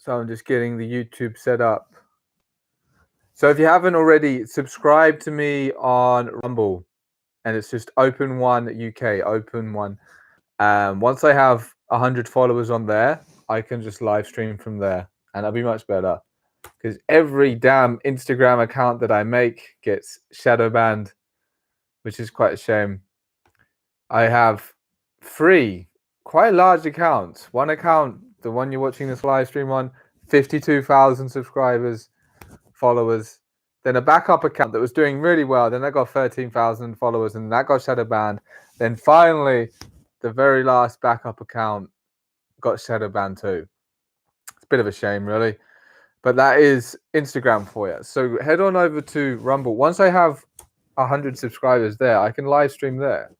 So I'm just getting the YouTube set up. So if you haven't already, subscribe to me on Rumble, and it's just Open1 UK, Open1. Once I have 100 followers on there, I can just live stream from there, and that'll be much better. Because every damn Instagram account that I make gets shadow banned, which is quite a shame. I have 3 quite large accounts. One account, the one you're watching this live stream on, 52,000 subscribers, followers. Then a backup account that was doing really well. Then I got 13,000 followers, and that got shadow banned. Then finally, the very last backup account got shadow banned too. It's a bit of a shame, really. But that is Instagram for you. So head on over to Rumble. Once I have 100 subscribers there, I can live stream there.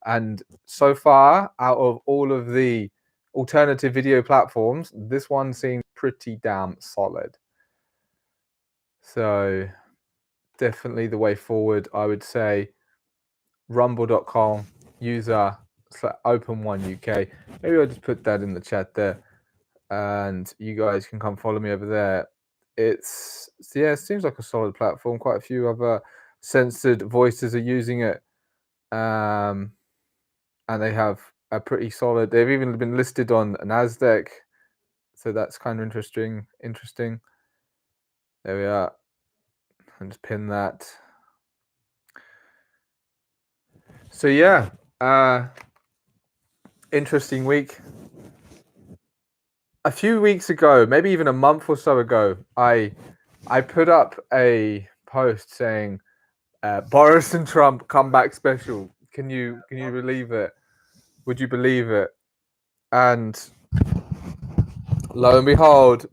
And so far, out of all of the alternative video platforms, this one seems pretty damn solid. So definitely the way forward, I would say. Rumble.com, user Open1 UK. Maybe I'll just put that in the chat there, and you guys can come follow me over there. It seems like a solid platform. Quite a few other censored voices are using it, and they have a pretty solid. They've even been listed on Nasdaq, so that's kind of interesting. There we are. And just pin that. So yeah, interesting week. A few weeks ago, maybe even a month or so ago, I put up a post saying Boris and Trump comeback special. Can you believe it? Would you believe it? And lo and behold,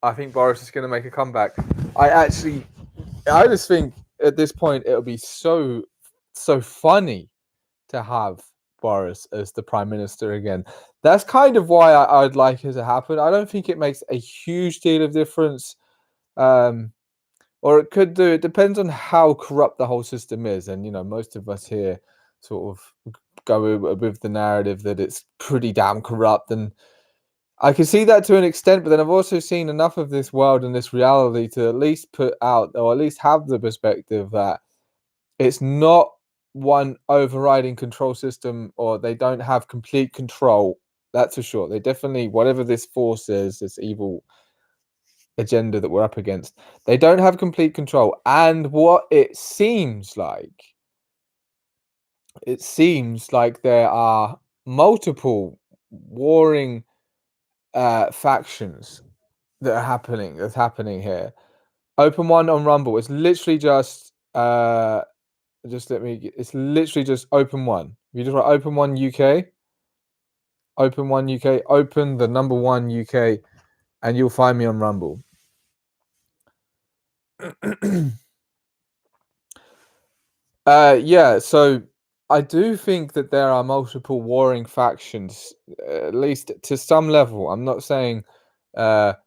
I think Boris is going to make a comeback. I just think at this point it'll be so funny to have Boris as the Prime Minister again. That's kind of why I'd like it to happen. I don't think it makes a huge deal of difference. Or it could do. It depends on how corrupt the whole system is. And, most of us here sort of go with the narrative that it's pretty damn corrupt. And I can see that to an extent, but then I've also seen enough of this world and this reality to at least put out, or at least have the perspective that it's not one overriding control system, or they don't have complete control. That's for sure. They definitely, whatever this force is, this evil agenda that we're up against, they don't have complete control. And what it seems like there are multiple warring factions that's happening here. Open1 on Rumble, it's literally just it's literally just Open1. You just write Open1 UK, Open1 UK, open the number 1 UK, and you'll find me on Rumble. Yeah, so I do think that there are multiple warring factions, at least to some level. I'm not saying that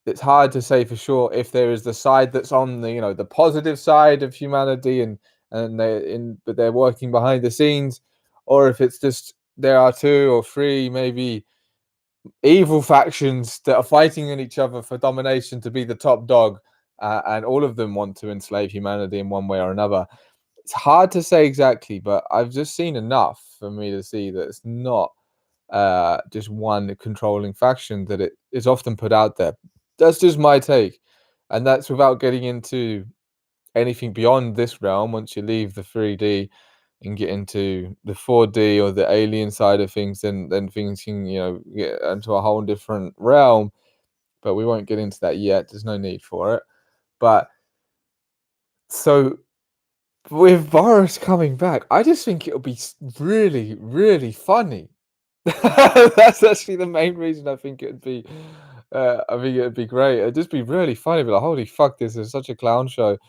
it's hard to say for sure if there is the side that's on the the positive side of humanity but they're working behind the scenes, or if it's just there are 2 or 3 maybe evil factions that are fighting in each other for domination to be the top dog, and all of them want to enslave humanity in one way or another. It's hard to say exactly, but I've just seen enough for me to see that it's not just one controlling faction that it is often put out there. That's just my take, and that's without getting into anything beyond this realm. Once you leave the 3D and get into the 4D or the alien side of things, then things can get into a whole different realm. But we won't get into that yet. There's no need for it. But so with Boris coming back, I just think it'll be really, really funny. That's actually the main reason I think it'd be. I think it'd be great. It'd just be really funny. But like, holy fuck, this is such a clown show.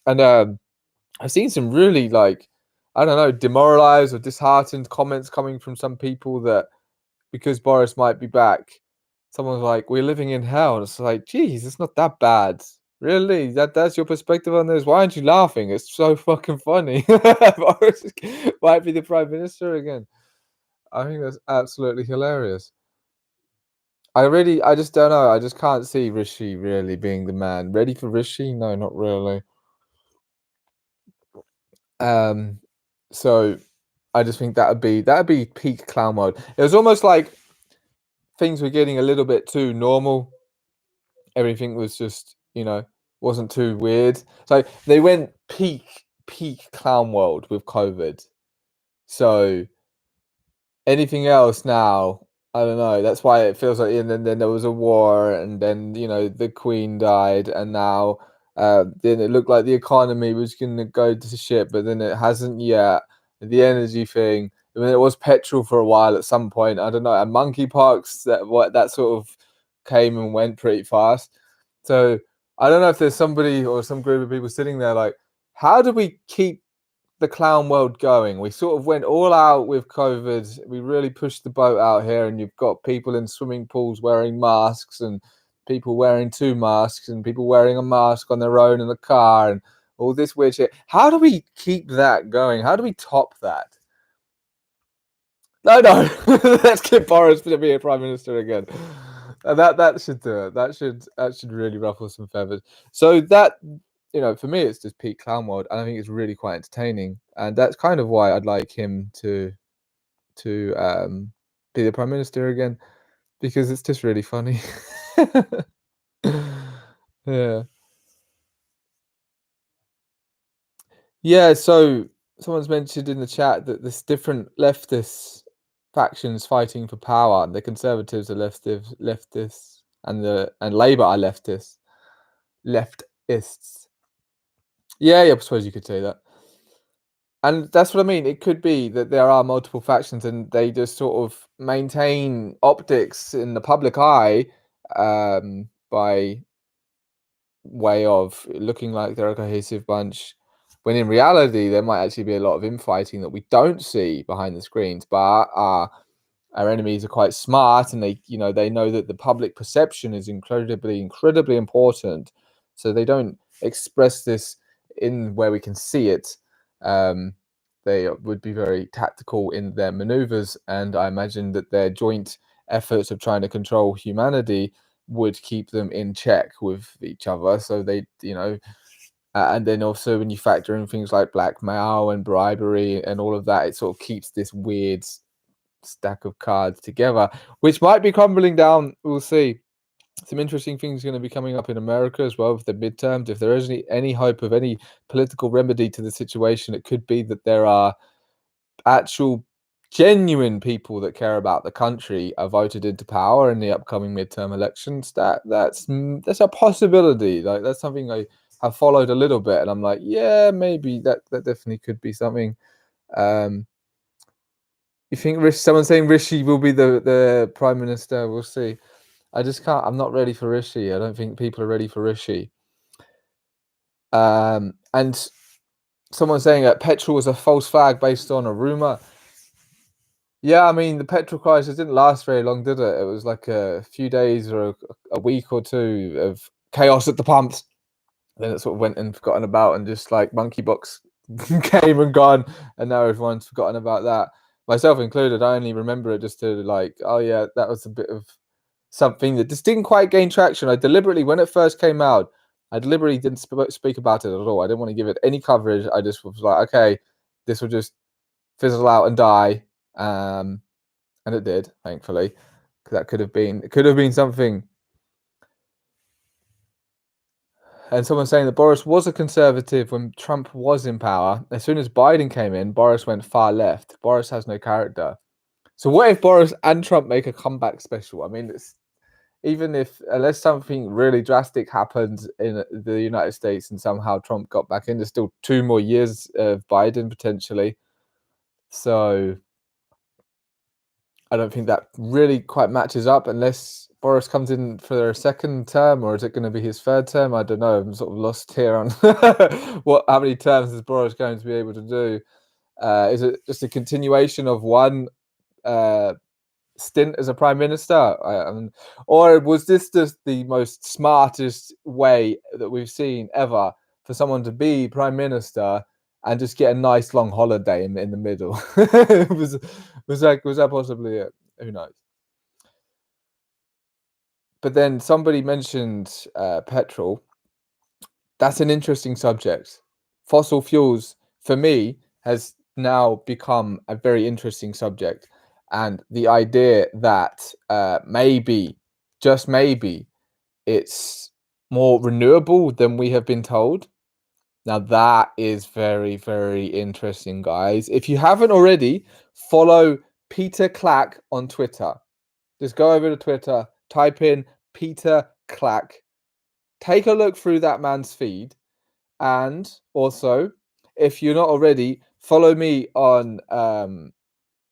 And I've seen some really I don't know, demoralized or disheartened comments coming from some people that because Boris might be back, someone's like, "We're living in hell," and it's like, "Geez, it's not that bad." Really? That's your perspective on this? Why aren't you laughing? It's so fucking funny. Boris might be the Prime Minister again. I think that's absolutely hilarious. I just don't know. I just can't see Rishi really being the man. Ready for Rishi? No, not really. Um, so I just think that'd be peak clown mode. It was almost like things were getting a little bit too normal. Everything was just, wasn't too weird. So they went peak clown world with COVID. So anything else now, I don't know. That's why it feels like, and then there was a war, and then the Queen died, and now then it looked like the economy was going to go to shit, but then it hasn't yet. The energy thing. I mean, it was petrol for a while at some point. I don't know. And monkeypox that sort of came and went pretty fast. So I don't know if there's somebody or some group of people sitting there like, how do we keep the clown world going? We sort of went all out with COVID. We really pushed the boat out here, and you've got people in swimming pools wearing masks, and people wearing two masks, and people wearing a mask on their own in the car, and all this weird shit. How do we keep that going? How do we top that? No, no. Let's get Boris to be a prime minister again. That should do it. That should really ruffle some feathers. So that for me, it's just peak clown world, and I think it's really quite entertaining, and that's kind of why I'd like him to be the prime minister again, because it's just really funny. Yeah. Yeah, so someone's mentioned in the chat that there's different leftist factions fighting for power. The Conservatives are leftists, and Labour are leftists. Yeah, I suppose you could say that. And that's what I mean. It could be that there are multiple factions, and they just sort of maintain optics in the public eye by way of looking like they're a cohesive bunch, when in reality there might actually be a lot of infighting that we don't see behind the screens. But our enemies are quite smart, and they know that the public perception is incredibly important, so they don't express this in where we can see it. um, they would be very tactical in their maneuvers, and I imagine that their joint efforts of trying to control humanity would keep them in check with each other. So they and then also when you factor in things like blackmail and bribery and all of that, it sort of keeps this weird stack of cards together, which might be crumbling down. We'll see. Some interesting things going to be coming up in America as well with the midterms. If there is any hope of any political remedy to the situation, it could be that there are actual genuine people that care about the country are voted into power in the upcoming midterm elections. That's a possibility. Like, that's something I have followed a little bit, and I'm like, yeah, maybe that definitely could be something. um you think someone's saying Rishi will be the prime minister? We'll see. I just can't. I'm not ready for Rishi. I don't think people are ready for Rishi. And someone's saying that petrol was a false flag based on a rumor. Yeah, I mean, the petrol crisis didn't last very long, did it? It was like a few days or a week or two of chaos at the pumps. Then it sort of went and forgotten about, and just like monkeypox came and gone, and now everyone's forgotten about that, myself included. I only remember it just to like, oh yeah, that was a bit of something that just didn't quite gain traction. I deliberately, when it first came out, I deliberately didn't speak about it at all. I didn't want to give it any coverage. I just was like, okay, this will just fizzle out and die. And it did, thankfully, because it could have been something. And someone saying that Boris was a conservative when Trump was in power. As soon as Biden came in, Boris went far left. Boris has no character. So what if Boris and Trump make a comeback special? I mean, even if, unless something really drastic happens in the United States and somehow Trump got back in, there's still 2 more years of Biden potentially. So I don't think that really quite matches up, unless Boris comes in for a second term, or is it going to be his third term? I don't know. I'm sort of lost here on how many terms is Boris going to be able to do. Is it just a continuation of one uh, stint as a prime minister? Or was this just the most smartest way that we've seen ever for someone to be prime minister and just get a nice long holiday in the middle? was that possibly it? Who knows? but then somebody mentioned petrol. That's an interesting subject. Fossil fuels, for me, has now become a very interesting subject, and the idea that maybe, just maybe, it's more renewable than we have been told. Now that is very, very interesting, guys. If you haven't already, follow Peter Clack on Twitter. Just go over to Twitter, type in Peter Clack, take a look through that man's feed, and also, if you're not already, follow me on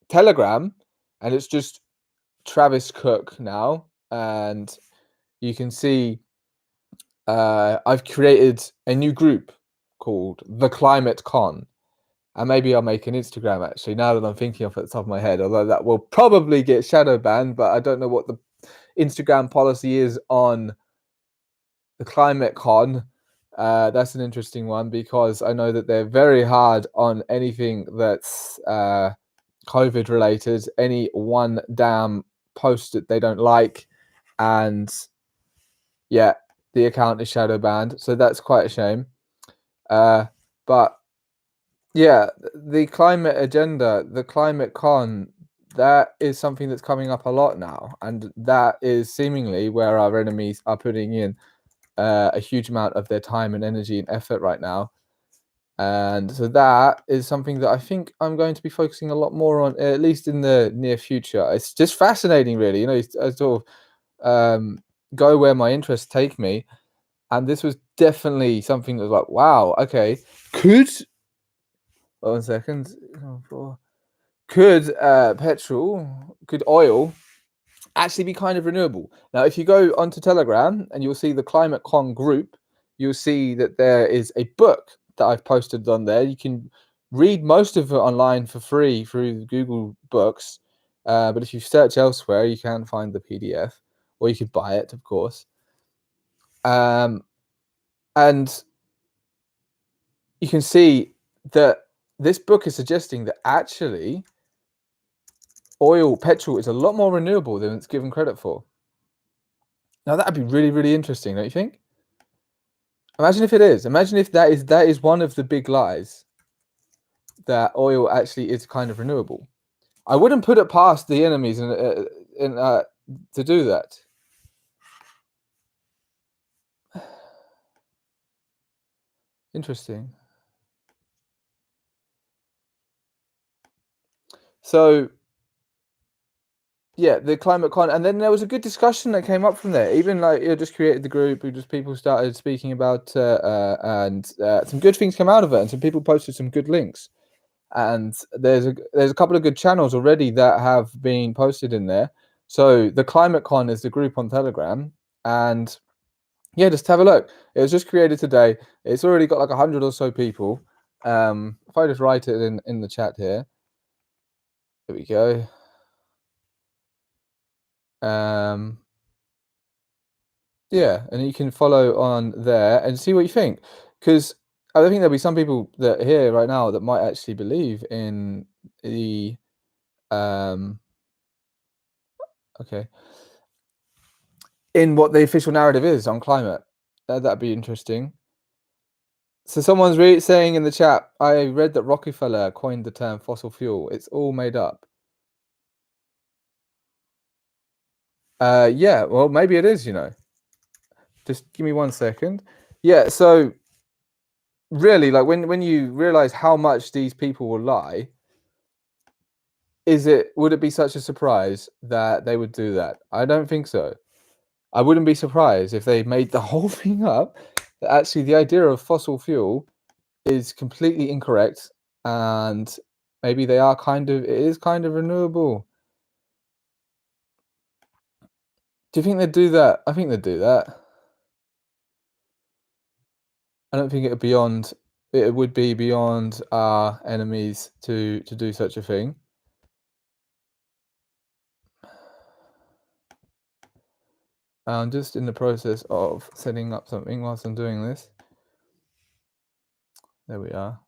Telegram, and it's just Travis Cook now, and you can see I've created a new group called The Climate Con. And maybe I'll make an Instagram actually, now that I'm thinking of it at the top of my head, although that will probably get shadow banned, but I don't know what the Instagram policy is on the Climate Con. That's an interesting one because I know that they're very hard on anything that's COVID related, any one damn post that they don't like, and yeah, the account is shadow banned, so that's quite a shame. But yeah, the climate agenda, the climate con, that is something that's coming up a lot now, and that is seemingly where our enemies are putting in a huge amount of their time and energy and effort right now. And so that is something that I think I'm going to be focusing a lot more on, at least in the near future. It's just fascinating, really. You know, I sort of go where my interests take me, and this was definitely something that was like, wow, okay, could 1 second. Could could oil actually be kind of renewable? Now, if you go onto Telegram and you'll see the Climate Con group, you'll see that there is a book that I've posted on there. You can read most of it online for free through Google Books, but if you search elsewhere, you can find the PDF, or you could buy it, of course. And you can see that this book is suggesting that actually petrol is a lot more renewable than it's given credit for. Now that'd be really, really interesting, don't you think? Imagine if it is. Imagine if that is one of the big lies, that oil actually is kind of renewable. I wouldn't put it past the enemies to do that. Interesting. So yeah, the climate con, and then there was a good discussion that came up from there. Even like you just created the group, we just people started speaking about, and some good things came out of it, and some people posted some good links. And there's a couple of good channels already that have been posted in there. So the Climate Con is the group on Telegram, and yeah, just have a look. It was just created today. It's already got like 100 or so people. If I just write it in the chat here, there we go. Yeah, and you can follow on there and see what you think, because I think there'll be some people that are here right now that might actually believe in the um okay, in what the official narrative is on climate. That'd be interesting. So someone's saying in the chat, I read that Rockefeller coined the term fossil fuel. It's all made up. Yeah, well, maybe it is, you know. Just give me 1 second. Yeah, so really, like when you realize how much these people will lie, would it be such a surprise that they would do that? I don't think so. I wouldn't be surprised if they made the whole thing up. That actually the idea of fossil fuel is completely incorrect, and maybe it is kind of renewable. Do you think they'd do that? I think they'd do that. I don't think it would be beyond our enemies to do such a thing. I'm just in the process of setting up something whilst I'm doing this. There we are.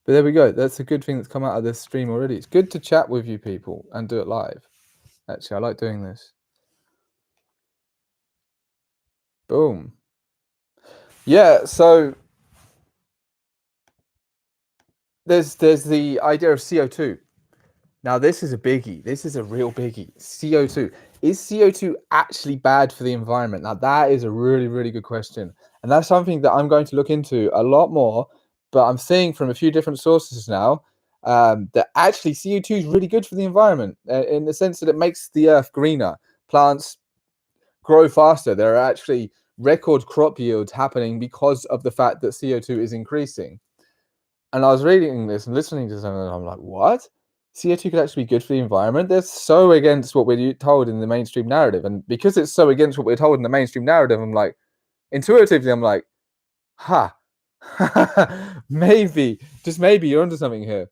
But there we go. That's a good thing that's come out of this stream already. It's good to chat with you people and do it live. Actually, I like doing this. Boom. Yeah, so there's the idea of CO2. Now, this is a biggie. This is a real biggie. CO2. Is CO2 actually bad for the environment? Now, that is a really, really good question. And that's something that I'm going to look into a lot more. But I'm seeing from a few different sources now that actually CO2 is really good for the environment in the sense that it makes the earth greener. Plants grow faster. There are actually record crop yields happening because of the fact that CO2 is increasing. And I was reading this and listening to something, and I'm like, what? CO2 could actually be good for the environment? They're so against what we're told in the mainstream narrative. And because it's so against what we're told in the mainstream narrative, I'm like, intuitively, I'm like, ha, maybe, just maybe you're onto something here.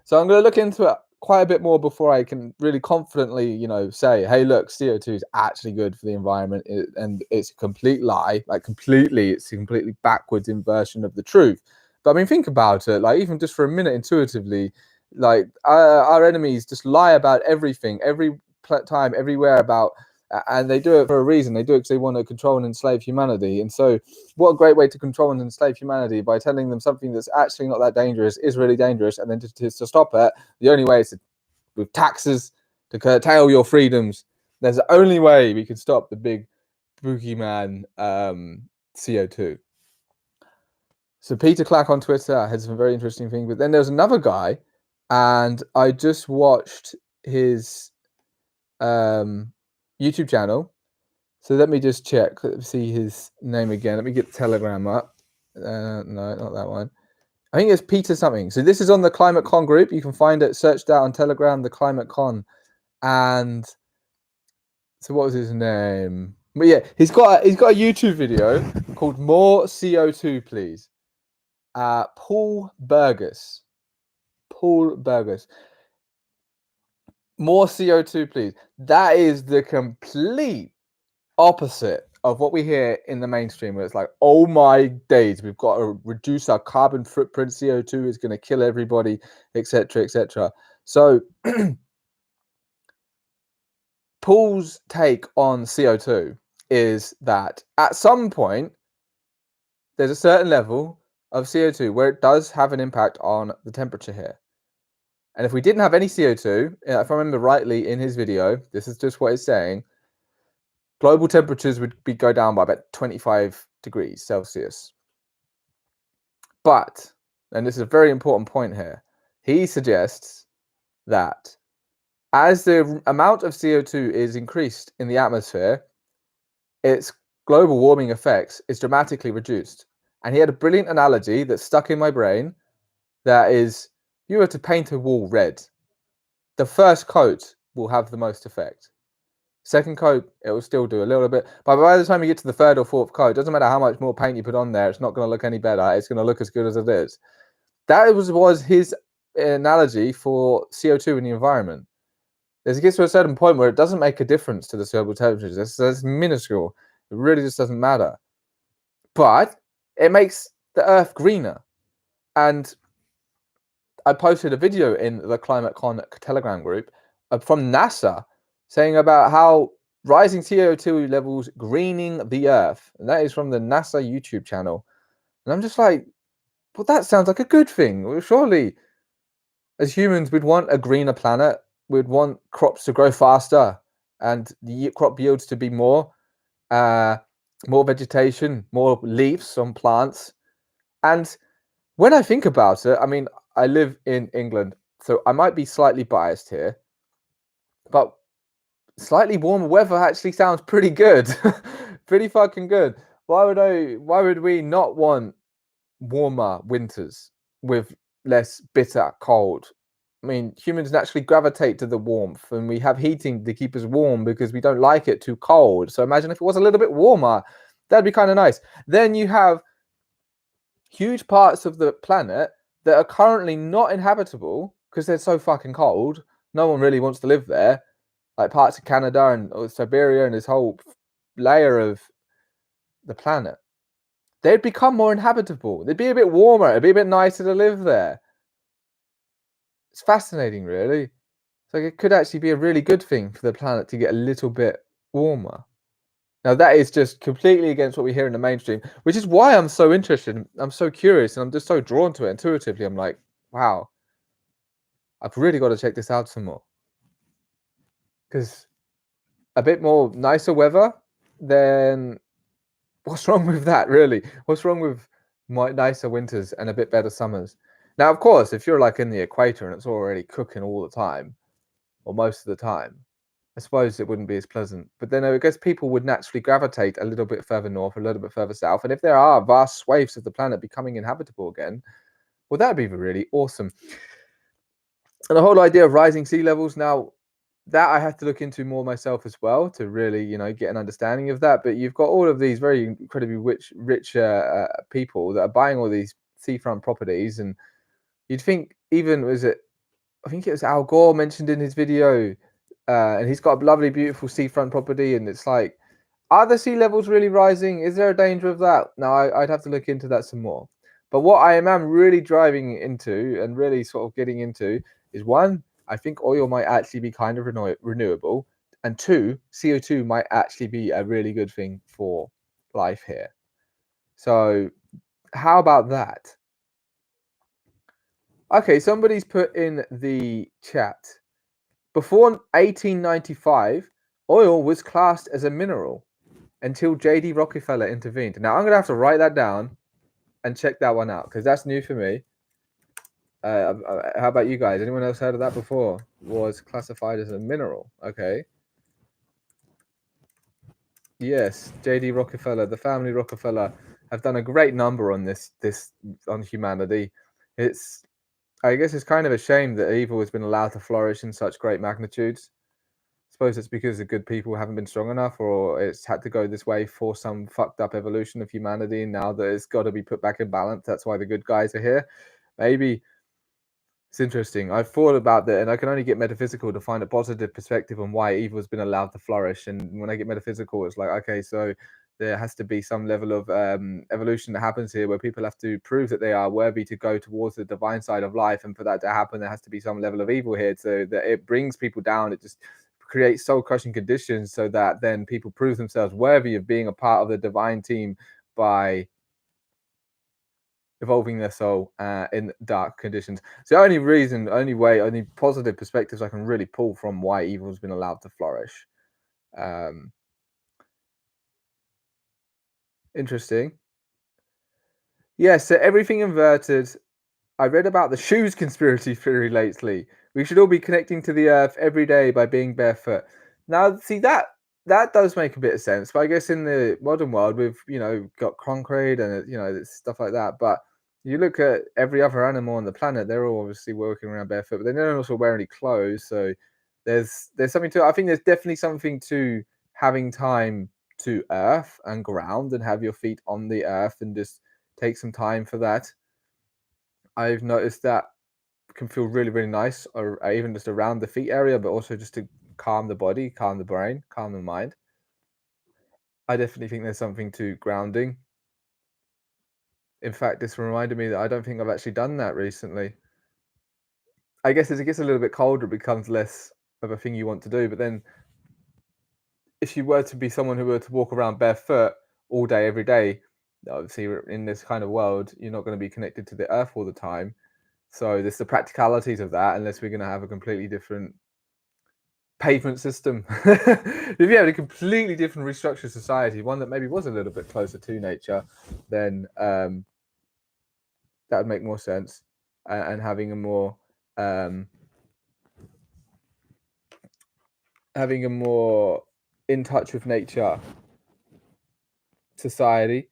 So I'm going to look into it quite a bit more before I can really confidently, say, hey, look, CO2 is actually good for the environment, and it's a complete lie. Like completely, it's a completely backwards inversion of the truth. But I mean, think about it. Like even just for a minute, intuitively, like our enemies just lie about everything, every time, everywhere about, and they do it for a reason. They do it because they want to control and enslave humanity. And so, what a great way to control and enslave humanity by telling them something that's actually not that dangerous is really dangerous, and then to stop it, the only way is with taxes to curtail your freedoms. There's the only way we can stop the big boogeyman CO2. So Peter Clack on Twitter had some very interesting things, but then there's another guy, and I just watched his YouTube channel. So let me just check. Let me see his name again. Let me get Telegram up. No, not that one. I think it's Peter something. So this is on the Climate Con group. You can find it. Search that on Telegram, the Climate Con. And so what was his name? But yeah, he's got a YouTube video called "More CO2, Please." Paul Burgess. Paul Burgess. More CO2, please. That is the complete opposite of what we hear in the mainstream, where it's like, oh my days, we've got to reduce our carbon footprint. CO2 is going to kill everybody, etc., etc. So Paul's take on CO2 is that at some point there's a certain level of CO2 where it does have an impact on the temperature here. And if we didn't have any CO2, if I remember rightly in his video, this is just what he's saying, global temperatures would go down by about 25 degrees Celsius. But, and this is a very important point here, he suggests that as the amount of CO2 is increased in the atmosphere, its global warming effects is dramatically reduced. And he had a brilliant analogy that stuck in my brain. That is, if you were to paint a wall red, the first coat will have the most effect. Second coat, it will still do a little bit. But by the time you get to the third or fourth coat, it doesn't matter how much more paint you put on there, it's not going to look any better. It's going to look as good as it is. That was his analogy for CO2 in the environment. As it gets to a certain point where it doesn't make a difference to the global temperatures. It's minuscule. It really just doesn't matter. But it makes the Earth greener. And I posted a video in the Climate Con Telegram group from NASA saying about how rising CO2 levels greening the Earth. And that is from the NASA YouTube channel. And I'm just like, well, that sounds like a good thing. Well, surely, as humans, we'd want a greener planet. We'd want crops to grow faster and the crop yields to be more vegetation, more leaves on plants. And when I think about it, I mean, I live in England, so I might be slightly biased here, but slightly warmer weather actually sounds pretty good. Pretty fucking good. Why would we not want warmer winters with less bitter cold? I mean, humans naturally gravitate to the warmth, and we have heating to keep us warm because we don't like it too cold. So imagine if it was a little bit warmer. That'd be kind of nice. Then you have huge parts of the planet that are currently not inhabitable because they're so fucking cold. No one really wants to live there. Like parts of Canada and Siberia and this whole layer of the planet. they'd become more inhabitable. They'd be a bit warmer. It'd be a bit nicer to live there. It's fascinating, really. So it could actually be a really good thing for the planet to get a little bit warmer. Now that is just completely against what we hear in the mainstream, which is why I'm so interested. I'm so curious, and I'm just so drawn to it intuitively. I'm like, wow, I've really got to check this out some more because a bit more nicer weather, then what's wrong with that, really? What's wrong with nicer winters and a bit better summers? Now, of course, if you're like in the equator and it's already cooking all the time or most of the time, I suppose it wouldn't be as pleasant. But then I guess people would naturally gravitate a little bit further north, a little bit further south. And if there are vast swathes of the planet becoming inhabitable again, well, that'd be really awesome. And the whole idea of rising sea levels now, that I have to look into more myself as well to really, get an understanding of that. But you've got all of these very incredibly rich people that are buying all these seafront properties, and you'd think even was it? I think it was Al Gore mentioned in his video, and he's got a lovely, beautiful seafront property, and it's like, are the sea levels really rising? Is there a danger of that? Now, I'd have to look into that some more. But what I am really driving into and really sort of getting into is one, I think oil might actually be kind of renewable, and two, CO2 might actually be a really good thing for life here. So, how about that? Okay, somebody's put in the chat. Before 1895, oil was classed as a mineral until J.D. Rockefeller intervened. Now, I'm going to have to write that down and check that one out because that's new for me. How about you guys? Anyone else heard of that before? Was classified as a mineral. Okay. Yes, J.D. Rockefeller, the family Rockefeller, have done a great number on this on humanity. I guess it's kind of a shame that evil has been allowed to flourish in such great magnitudes. I suppose it's because the good people haven't been strong enough, or it's had to go this way for some fucked up evolution of humanity. And now that it's got to be put back in balance, that's why the good guys are here. Maybe it's interesting. I've thought about that, and I can only get metaphysical to find a positive perspective on why evil has been allowed to flourish. And when I get metaphysical, it's like, okay, so there has to be some level of evolution that happens here where people have to prove that they are worthy to go towards the divine side of life. And for that to happen, there has to be some level of evil here so that it brings people down. It just creates soul crushing conditions so that then people prove themselves worthy of being a part of the divine team by evolving their soul in dark conditions. It's the only reason, only positive perspectives I can really pull from why evil has been allowed to flourish. Interesting. Yeah, so everything inverted. I read about the shoes conspiracy theory lately. We should all be connecting to the earth every day by being barefoot. Now, see that does make a bit of sense. But I guess in the modern world, we've got concrete and stuff like that. But you look at every other animal on the planet; they're all obviously walking around barefoot, but they don't also wear any clothes. So there's something to it. I think there's definitely something to having time to earth and ground and have your feet on the earth and just take some time for that. I've noticed that can feel really, really nice, or even just around the feet area, but also just to calm the body, calm the brain, calm the mind. I definitely think there's something to grounding. In fact, this reminded me that I don't think I've actually done that recently. I guess as it gets a little bit colder, it becomes less of a thing you want to do. But then, if you were to be someone who were to walk around barefoot all day, every day, obviously in this kind of world, you're not going to be connected to the earth all the time. So there's the practicalities of that, unless we're going to have a completely different pavement system. If you had a completely different restructured society, one that maybe was a little bit closer to nature, then that would make more sense. And having a more in touch with nature society.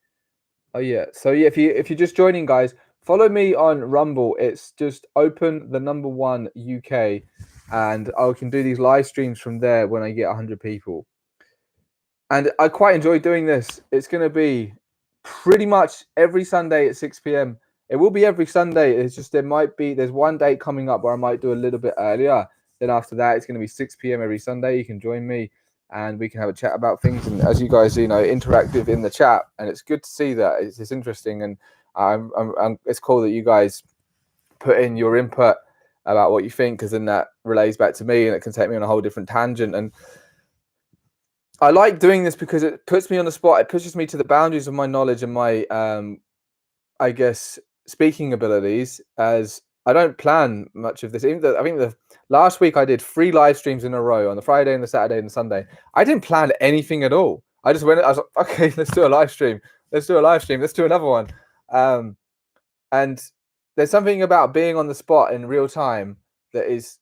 Oh yeah. So yeah, if you're just joining, guys, follow me on Rumble. It's just Open1 UK, and I can do these live streams from there when I get 100 people. And I quite enjoy doing this. It's going to be pretty much every Sunday at 6 p.m. It will be every Sunday. It's just there's one date coming up where I might do a little bit earlier. Then after that, it's going to be 6 p.m. every Sunday. You can join me, and we can have a chat about things. And as you guys, interactive in the chat, and it's good to see that. It's interesting, and it's cool that you guys put in your input about what you think, because then that relays back to me, and it can take me on a whole different tangent. And I like doing this because it puts me on the spot. It pushes me to the boundaries of my knowledge and my, I guess, speaking abilities, as I don't plan much of this. Even though I think the last week I did 3 live streams in a row on the Friday and the Saturday and the Sunday. I didn't plan anything at all. I just went. I was like, okay, let's do a live stream. Let's do a live stream. Let's do another one. And there's something about being on the spot in real time that is,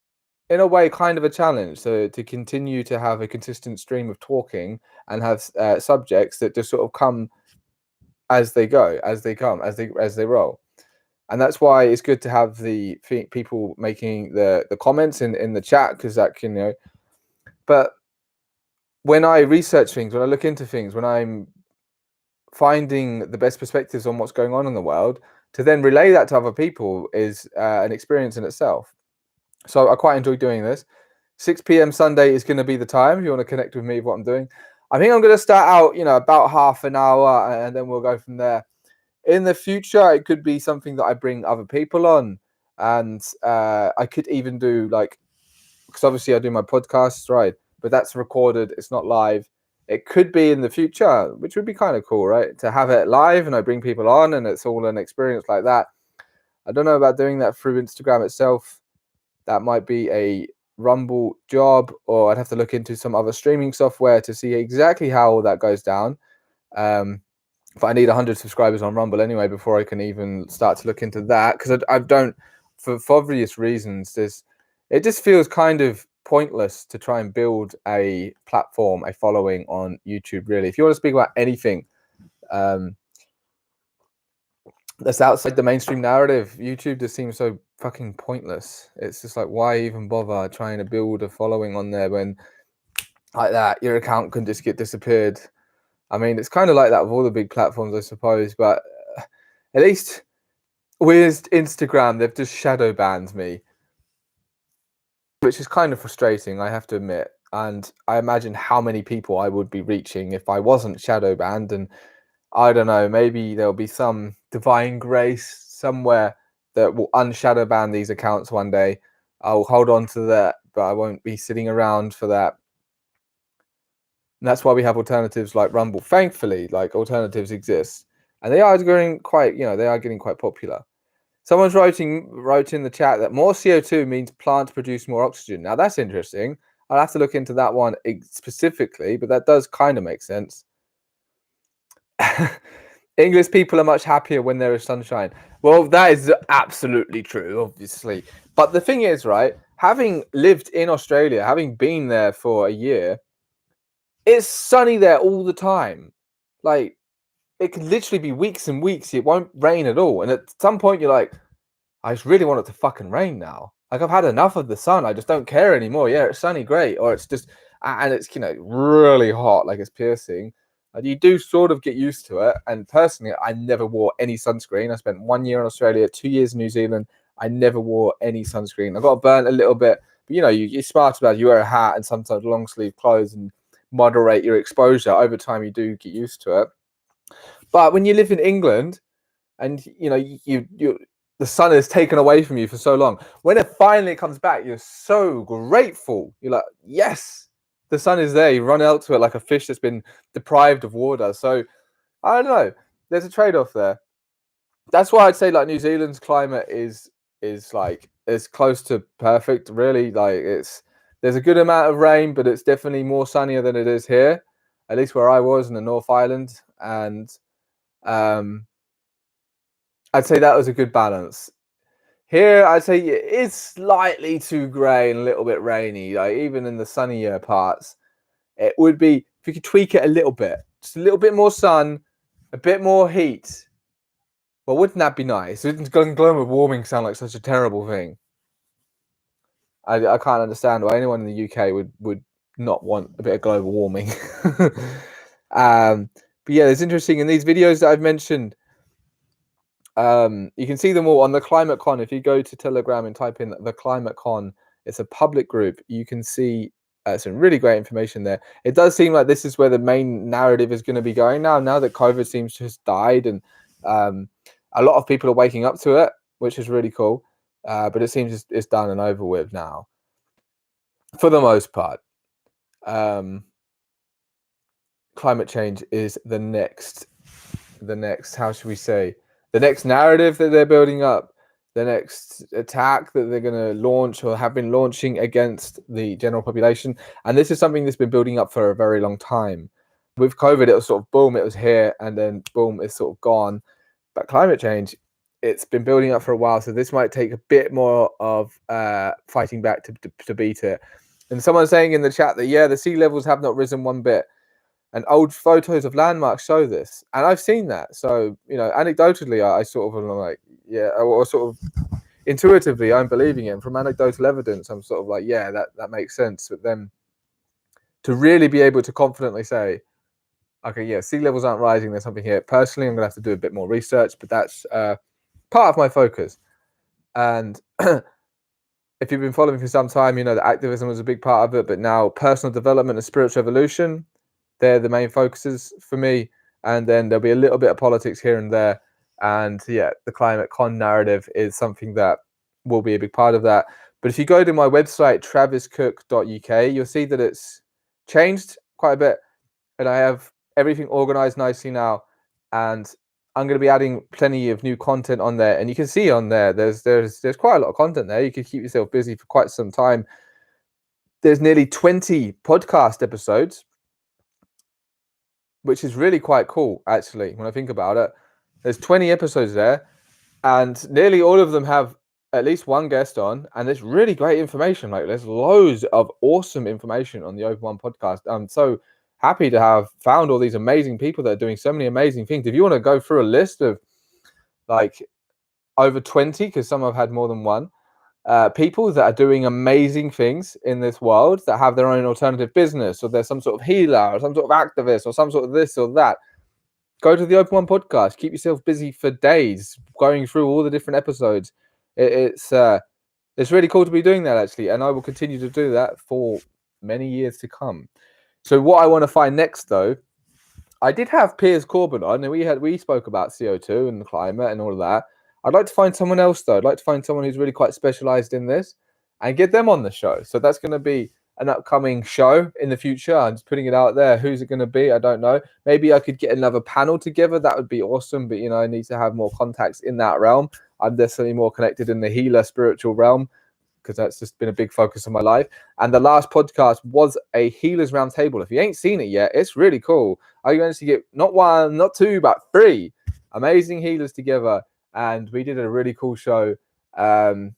in a way, kind of a challenge. So to continue to have a consistent stream of talking and have subjects that just sort of come as they go, as they come, as they roll. And that's why it's good to have the people making the comments in the chat, because that can, but when I research things, when I look into things, when I'm finding the best perspectives on what's going on in the world, to then relay that to other people is an experience in itself. So I quite enjoy doing this. 6 p.m. Sunday is going to be the time if you want to connect with me with what I'm doing. I think I'm going to start out, about half an hour, and then we'll go from there. In the future, it could be something that I bring other people on, and I could even do, like, because obviously I do my podcasts, right? But that's recorded, it's not live. It could be in the future, which would be kind of cool, right? To have it live and I bring people on and it's all an experience like that. I don't know about doing that through Instagram itself. That might be a Rumble job, or I'd have to look into some other streaming software to see exactly how all that goes down. But I need 100 subscribers on Rumble anyway before I can even start to look into that, because I don't, for obvious reasons, it just feels kind of pointless to try and build a platform, a following on YouTube, really. If you want to speak about anything that's outside the mainstream narrative, YouTube just seems so fucking pointless. It's just like, why even bother trying to build a following on there when, like that, your account can just get disappeared? I mean, it's kind of like that with all the big platforms, I suppose, but at least with Instagram, they've just shadow banned me, which is kind of frustrating, I have to admit. And I imagine how many people I would be reaching if I wasn't shadow banned. And I don't know, maybe there'll be some divine grace somewhere that will unshadow ban these accounts one day. I'll hold on to that, but I won't be sitting around for that. And that's why we have alternatives like Rumble. Thankfully, like, alternatives exist, and they are getting quite, popular. Someone's wrote in the chat that more CO2 means plants produce more oxygen. Now that's interesting. I'll have to look into that one specifically, but that does kind of make sense. English people are much happier when there is sunshine. Well, that is absolutely true, obviously. But the thing is, right, having lived in Australia, having been there for a year, it's sunny there all the time. Like, it could literally be weeks and weeks, it won't rain at all. And at some point, you're like, I just really want it to fucking rain now. Like, I've had enough of the sun. I just don't care anymore. Yeah, it's sunny, great. Or it's just, and it's, really hot, like it's piercing. And you do sort of get used to it. And personally, I never wore any sunscreen. I spent 1 year in Australia, 2 years in New Zealand. I never wore any sunscreen. I got burnt a little bit, but you're smart about it. You wear a hat and sometimes long sleeve clothes and moderate your exposure. Over time, you do get used to it. But when you live in England, and the sun is taken away from you for so long, when it finally comes back, you're so grateful. You're like, yes, the sun is there. You run out to it like a fish that's been deprived of water. So I don't know, there's a trade-off there. That's why I'd say, like, New Zealand's climate is like as close to perfect, really. Like, there's a good amount of rain, but it's definitely more sunnier than it is here, at least where I was in the North Island. And I'd say that was a good balance. Here, I'd say it's slightly too grey and a little bit rainy. Like, even in the sunnier parts, it would be, if you could tweak it a little bit, just a little bit more sun, a bit more heat. Well, wouldn't that be nice? Wouldn't global warming sound like such a terrible thing? I can't understand why anyone in the UK would not want a bit of global warming. But yeah, it's interesting in these videos that I've mentioned. You can see them all on the Climate Con. If you go to Telegram and type in the Climate Con, it's a public group. You can see Some really great information there. It does seem like this is where the main narrative is going to be going now. Now that COVID seems to have died, and um, a lot of people are waking up to it, which is really cool. But it seems it's done and over with now, for the most part. Um, Climate change is the next, how should we say, the next narrative that they're building up, the next attack that they're going to launch or have been launching against the general population. And this is something that's been building up for a very long time. With COVID, it was sort of boom, it was here, and then boom, it's sort of gone. But climate change, it's been building up for a while, so this might take a bit more of fighting back to beat it. And someone's saying in the chat that, yeah, the sea levels have not risen one bit, and old photos of landmarks show this, and I've seen that. So, anecdotally, I sort of am like, yeah, or sort of intuitively, I'm believing it. And from anecdotal evidence, I'm sort of like, yeah, that makes sense. But then to really be able to confidently say, okay, yeah, sea levels aren't rising, there's something here. Personally, I'm gonna have to do a bit more research, but that's part of my focus. And if you've been following me for some time, you know that activism was a big part of it, but now personal development and spiritual evolution, they're the main focuses for me. And then there'll be a little bit of politics here and there. And yeah, the climate con narrative is something that will be a big part of that. But if you go to my website, traviscook.uk, you'll see that it's changed quite a bit. And I have everything organized nicely now. And I'm going to be adding plenty of new content on there. And you can see on there, there's quite a lot of content there. You can keep yourself busy for quite some time. There's nearly 20 podcast episodes, which is really quite cool, actually, when I think about it. There's 20 episodes there, and nearly all of them have at least one guest on, and there's really great information. Like, there's loads of awesome information on the Open1 podcast. I'm so happy to have found all these amazing people that are doing so many amazing things. If you want to go through a list of like over 20, because some have had more than one, people that are doing amazing things in this world, that have their own alternative business, or there's some sort of healer or some sort of activist or some sort of this or that, go to the Open1 podcast. Keep yourself busy for days going through all the different episodes. It's really cool to be doing that, actually, and I will continue to do that for many years to come. So what I want to find next, though, I did have Piers Corbyn on, and we spoke about CO2 and the climate and all of that. I'd like to find someone else, though. I'd like to find someone who's really quite specialized in this and get them on the show. So that's going to be an upcoming show in the future. I'm just putting it out there. Who's it going to be? I don't know. Maybe I could get another panel together. That would be awesome. But, I need to have more contacts in that realm. I'm definitely more connected in the healer spiritual realm, because that's just been a big focus of my life. And the last podcast was a healers roundtable. If you ain't seen it yet, it's really cool. I managed to get not one, not two, but three amazing healers together, and we did a really cool show.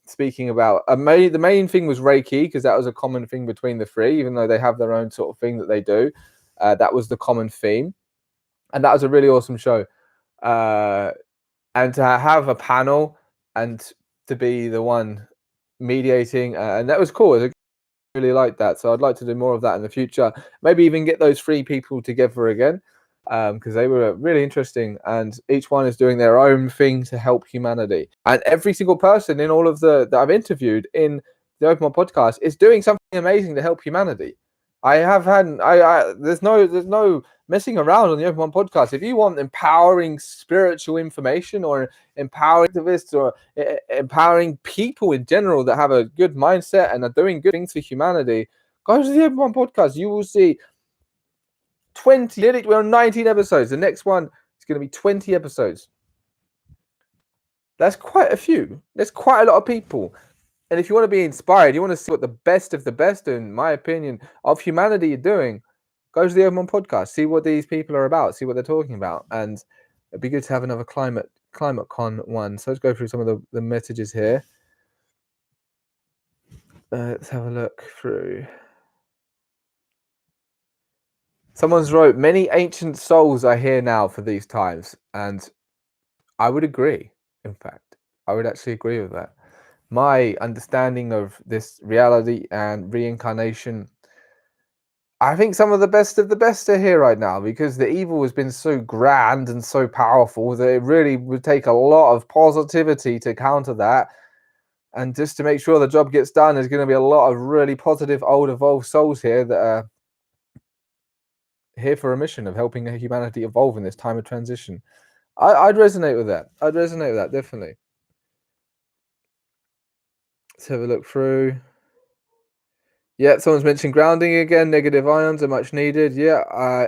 Speaking about the main thing was Reiki, because that was a common thing between the three, even though they have their own sort of thing that they do. That was the common theme, and that was a really awesome show. And to have a panel and to be the one mediating, and that was cool. I really like that, so I'd like to do more of that in the future. Maybe even get those three people together again, because they were really interesting, and each one is doing their own thing to help humanity. And every single person in all of that I've interviewed in the Open1 podcast is doing something amazing to help humanity. I have had there's no messing around on the Open1 podcast. If you want empowering spiritual information, or empowering activists, or empowering people in general that have a good mindset and are doing good things for humanity, go to the Open1 podcast. You will see 20, we're on 19 episodes. The next one is going to be 20 episodes. That's quite a few. There's quite a lot of people. And if you want to be inspired, you want to see what the best of the best, in my opinion, of humanity are doing, go to the Open1 podcast, see what these people are about, see what they're talking about. And it'd be good to have another climate con one. So let's go through some of the messages here. Let's have a look through. Someone's wrote, many ancient souls are here now for these times. And I would agree. In fact, I would actually agree with that. My understanding of this reality and reincarnation, I think some of the best are here right now, because the evil has been so grand and so powerful that it really would take a lot of positivity to counter that. And just to make sure the job gets done, there's going to be a lot of really positive, old, evolved souls here that are here for a mission of helping humanity evolve in this time of transition. I'd resonate with that. I'd resonate with that, definitely. Let's have a look through. Yeah, someone's mentioned grounding again. Negative ions are much needed. Yeah,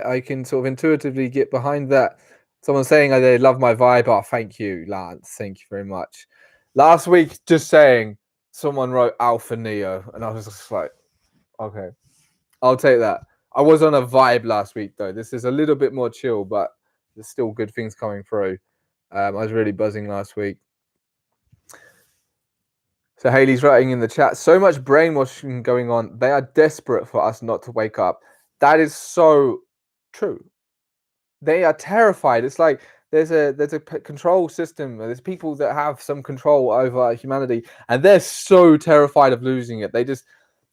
I can sort of intuitively get behind that. Someone's saying they love my vibe. Oh, thank you, Lance. Thank you very much. Last week, just saying, someone wrote Alpha Neo, and I was just like, okay, I'll take that. I was on a vibe last week, though. This is a little bit more chill, but there's still good things coming through. I was really buzzing last week. So Haley's writing in the chat, so much brainwashing going on. They are desperate for us not to wake up. That is so true. They are terrified. It's like there's a control system. There's people that have some control over humanity, and they're so terrified of losing it.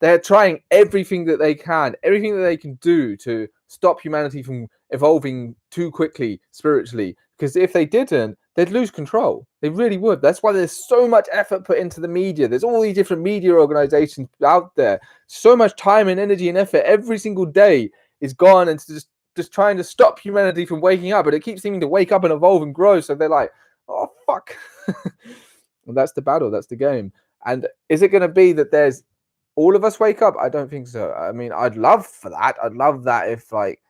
They're trying everything that they can do to stop humanity from evolving too quickly spiritually. Because if they didn't, they'd lose control. They really would. That's why there's so much effort put into the media. There's all these different media organizations out there. So much time and energy and effort every single day is gone into just trying to stop humanity from waking up, but it keeps seeming to wake up and evolve and grow. So they're like, oh fuck. Well, that's the battle. That's the game. And is it going to be that there's all of us wake up? I don't think so. I mean, I'd love for that. I'd love that if like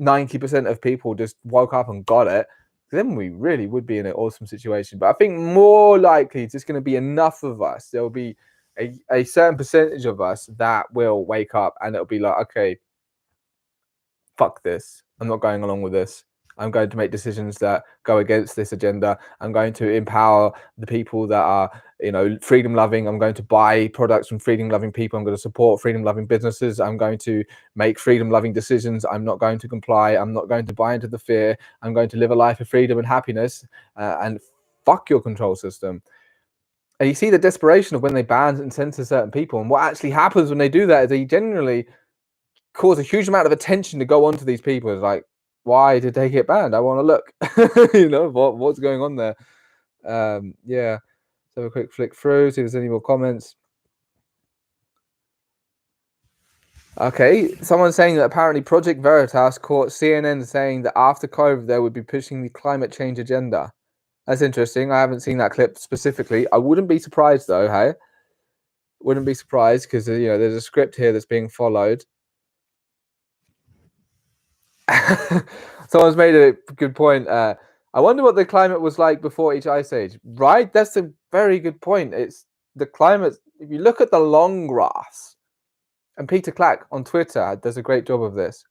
90% of people just woke up and got it. Then we really would be in an awesome situation. But I think more likely it's just going to be enough of us. There'll be a certain percentage of us that will wake up, and it'll be like, okay, fuck this. I'm not going along with this. I'm going to make decisions that go against this agenda. I'm going to empower the people that are, freedom loving. I'm going to buy products from freedom loving people. I'm going to support freedom loving businesses. I'm going to make freedom loving decisions. I'm not going to comply. I'm not going to buy into the fear. I'm going to live a life of freedom and happiness, and fuck your control system. And you see the desperation of when they ban and censor certain people. And what actually happens when they do that is they generally cause a huge amount of attention to go onto these people. It's like, why did they get banned? I want to look. What's going on there. Yeah, let's have a quick flick through, see if there's any more comments. Okay, someone's saying that apparently Project Veritas caught CNN saying that after COVID they would be pushing the climate change agenda. That's interesting. I haven't seen that clip specifically. I wouldn't be surprised though. Hey, wouldn't be surprised because there's a script here that's being followed. Someone's made a good point. I wonder what the climate was like before each ice age. Right? That's a very good point. It's the climate. If you look at the long graphs, and Peter Clack on Twitter does a great job of this.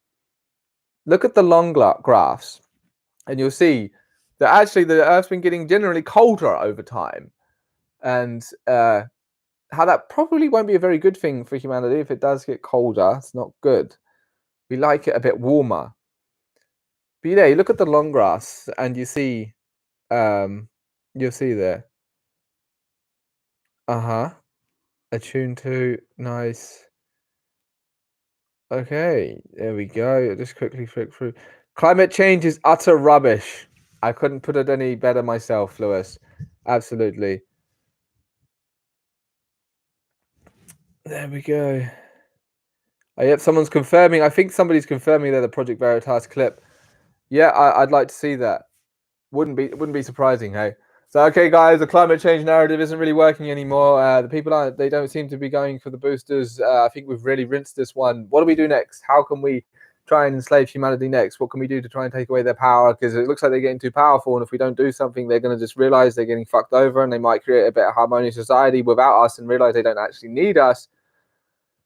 Look at the long graphs, and you'll see that actually the Earth's been getting generally colder over time, and how that probably won't be a very good thing for humanity if it does get colder. It's not good. We like it a bit warmer. But yeah, you look at the long graphs and you see, you'll see there. Attuned to, nice. Okay, there we go. I'll just quickly flick through. Climate change is utter rubbish. I couldn't put it any better myself, Lewis. Absolutely. There we go. Oh, yep, someone's confirming. I think somebody's confirming that the Project Veritas clip. Yeah, I'd like to see that. Wouldn't be surprising, hey. So okay, guys, the climate change narrative isn't really working anymore. The people they don't seem to be going for the boosters. I think we've really rinsed this one. What do we do next? How can we try and enslave humanity next? What can we do to try and take away their power? Because it looks like they're getting too powerful, and if we don't do something, they're going to just realize they're getting fucked over, and they might create a better harmonious society without us and realize they don't actually need us.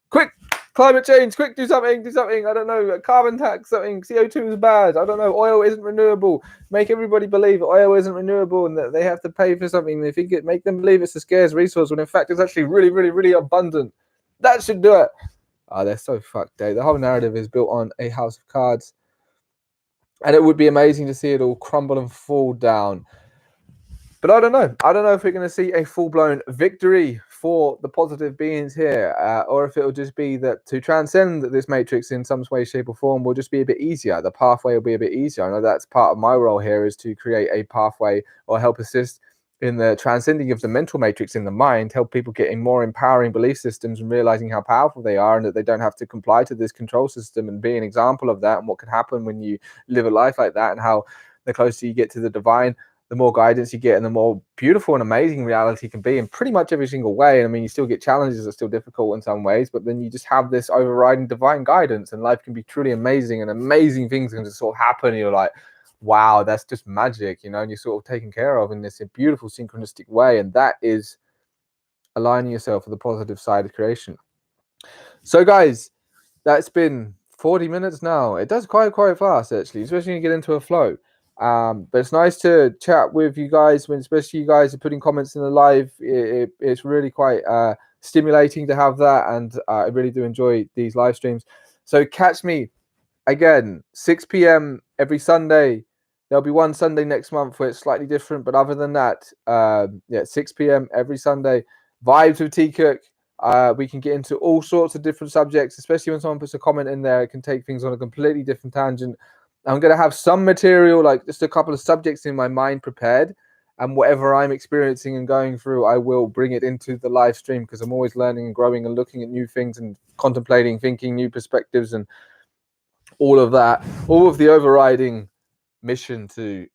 Quick! Climate change, quick, do something, I don't know, carbon tax, something, CO2 is bad, I don't know, oil isn't renewable, make everybody believe oil isn't renewable and that they have to pay for something, they think make them believe it's a scarce resource when in fact it's actually really, really, really abundant. That should do it. Oh, they're so fucked, Dave. The whole narrative is built on a house of cards. And it would be amazing to see it all crumble and fall down. But I don't know. I don't know if we're going to see a full-blown victory for the positive beings here, or if it'll just be that to transcend this matrix in some way, shape, or form will just be a bit easier. The pathway will be a bit easier. I know that's part of my role here is to create a pathway or help assist in the transcending of the mental matrix in the mind, help people getting more empowering belief systems and realizing how powerful they are and that they don't have to comply to this control system, and be an example of that and what can happen when you live a life like that, and how the closer you get to the divine, the more guidance you get and the more beautiful and amazing reality can be in pretty much every single way. And I mean, you still get challenges that are still difficult in some ways, but then you just have this overriding divine guidance and life can be truly amazing, and amazing things can just sort of happen. And you're like, wow, that's just magic, you know, and you're sort of taken care of in this beautiful synchronistic way. And that is aligning yourself with the positive side of creation. So guys, that's been 40 minutes now. It does quite fast actually, especially when you get into a flow. But it's nice to chat with you guys, when especially you guys are putting comments in the live. It's really quite stimulating to have that, and I really do enjoy these live streams. So catch me again 6 p.m. every Sunday. There'll be one Sunday next month where it's slightly different, but other than that, yeah, 6 p.m. every Sunday. Vibes with T.cook. We can get into all sorts of different subjects, especially when someone puts a comment in there. It can take things on a completely different tangent. I'm going to have some material, like just a couple of subjects in my mind prepared, and whatever I'm experiencing and going through, I will bring it into the live stream, because I'm always learning and growing and looking at new things and contemplating, thinking new perspectives and all of that, all of the overriding mission to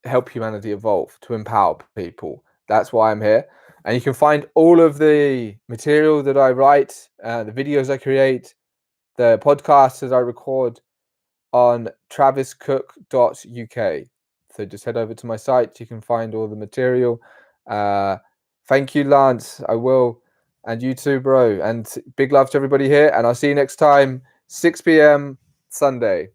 help humanity evolve, to empower people. That's why I'm here. And you can find all of the material that I write, the videos I create, the podcasts that I record on traviscook.uk. So just head over to my site. You can find all the material. Thank you, Lance. I will. And you too, bro. And big love to everybody here. And I'll see you next time, 6 p.m. Sunday.